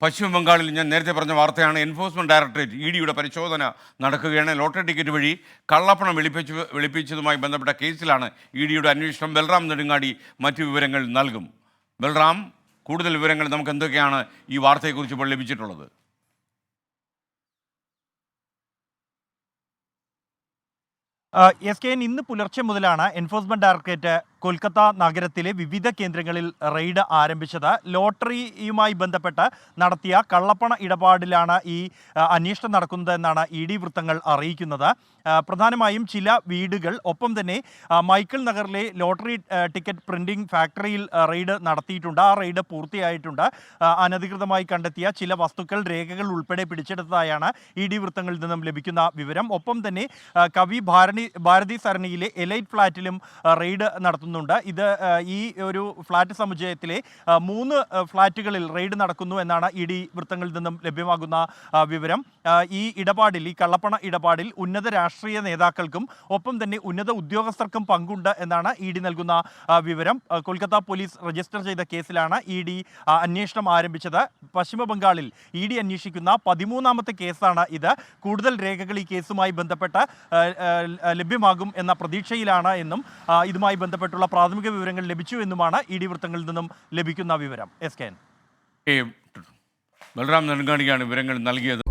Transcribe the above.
പശ്ചിമ ബംഗാളിൽ ഞാൻ നേരത്തെ പറഞ്ഞ വാർത്തയാണ്. എൻഫോഴ്സ്മെന്റ് ഡയറക്ടറേറ്റ് ഇഡിയുടെ പരിശോധന നടക്കുകയാണ്. ലോട്ടറി ടിക്കറ്റ് വഴി കള്ളപ്പണം വെളുപ്പിച്ചതുമായി ബന്ധപ്പെട്ട കേസിലാണ് ഇഡിയുടെ അന്വേഷണം. ബൽറാം നെടുങ്ങാടി മറ്റു വിവരങ്ങൾ നൽകും. ബൽറാം, കൂടുതൽ വിവരങ്ങൾ നമുക്ക് എന്തൊക്കെയാണ് ഈ വാർത്തയെക്കുറിച്ച് ഇപ്പോൾ ലഭിച്ചിട്ടുള്ളത്? SKN ഇന്ന് പുലർച്ചെ മുതലാണ് എൻഫോഴ്സ്മെന്റ് ഡയറക്ടറേറ്റ് കൊൽക്കത്ത നഗരത്തിലെ വിവിധ കേന്ദ്രങ്ങളിൽ റെയ്ഡ് ആരംഭിച്ചത്. ലോട്ടറിയുമായി ബന്ധപ്പെട്ട് നടത്തിയ കള്ളപ്പണ ഇടപാടിലാണ് ഈ അന്വേഷണം നടക്കുന്നതെന്നാണ് ED വൃത്തങ്ങൾ അറിയിക്കുന്നത്. പ്രധാനമായും ചില വീടുകൾ, ഒപ്പം തന്നെ മൈക്കിൾ നഗറിലെ ലോട്ടറി ടിക്കറ്റ് പ്രിന്റിംഗ് ഫാക്ടറിയിൽ റെയ്ഡ് നടത്തിയിട്ടുണ്ട്. ആ റെയ്ഡ് പൂർത്തിയായിട്ടുണ്ട്. അനധികൃതമായി കണ്ടെത്തിയ ചില വസ്തുക്കൾ, രേഖകൾ ഉൾപ്പെടെ പിടിച്ചെടുത്തതായാണ് ED വൃത്തങ്ങളിൽ നിന്നും ലഭിക്കുന്ന വിവരം. ഒപ്പം തന്നെ കവി ഭാരതി സരണിയിലെ എലൈറ്റ് ഫ്ലാറ്റിലും റെയ്ഡ് നടത്തുന്നുണ്ട്. ഇത് ഈ ഒരു ഫ്ലാറ്റ് സമുച്ചയത്തിലെ 3 ഫ്ലാറ്റുകളിൽ റെയ്ഡ് നടക്കുന്നു എന്നാണ് ED വൃത്തങ്ങളിൽ നിന്നും ലഭ്യമാകുന്ന വിവരം. ഈ ഇടപാടിൽ, ഈ കള്ളപ്പണ ഇടപാടിൽ ഉന്നത രാഷ്ട്രീയ നേതാക്കൾക്കും ഒപ്പം തന്നെ ഉന്നത ഉദ്യോഗസ്ഥർക്കും പങ്കുണ്ട് എന്നാണ് ED നൽകുന്ന വിവരം. കൊൽക്കത്ത പോലീസ് രജിസ്റ്റർ ചെയ്ത കേസിലാണ് ED അന്വേഷണം ആരംഭിച്ചത്. പശ്ചിമ ബംഗാളിൽ ED അന്വേഷിക്കുന്ന 13ാമത്തെ കേസാണ് ഇത്. കൂടുതൽ രേഖകൾ ഈ കേസുമായി ബന്ധപ്പെട്ട് ലഭ്യമാകും എന്ന പ്രതീക്ഷയിലാണ് എന്നും ഇതുമായി ബന്ധപ്പെട്ടുള്ള പ്രാഥമിക വിവരങ്ങൾ ലഭിച്ചു എന്നുമാണ് ED വൃത്തങ്ങളിൽ നിന്നും ലഭിക്കുന്ന വിവരം. SKN. ബൽറാം നെടുങ്ങാടിയാണ് വിവരങ്ങൾ നൽകിയത്.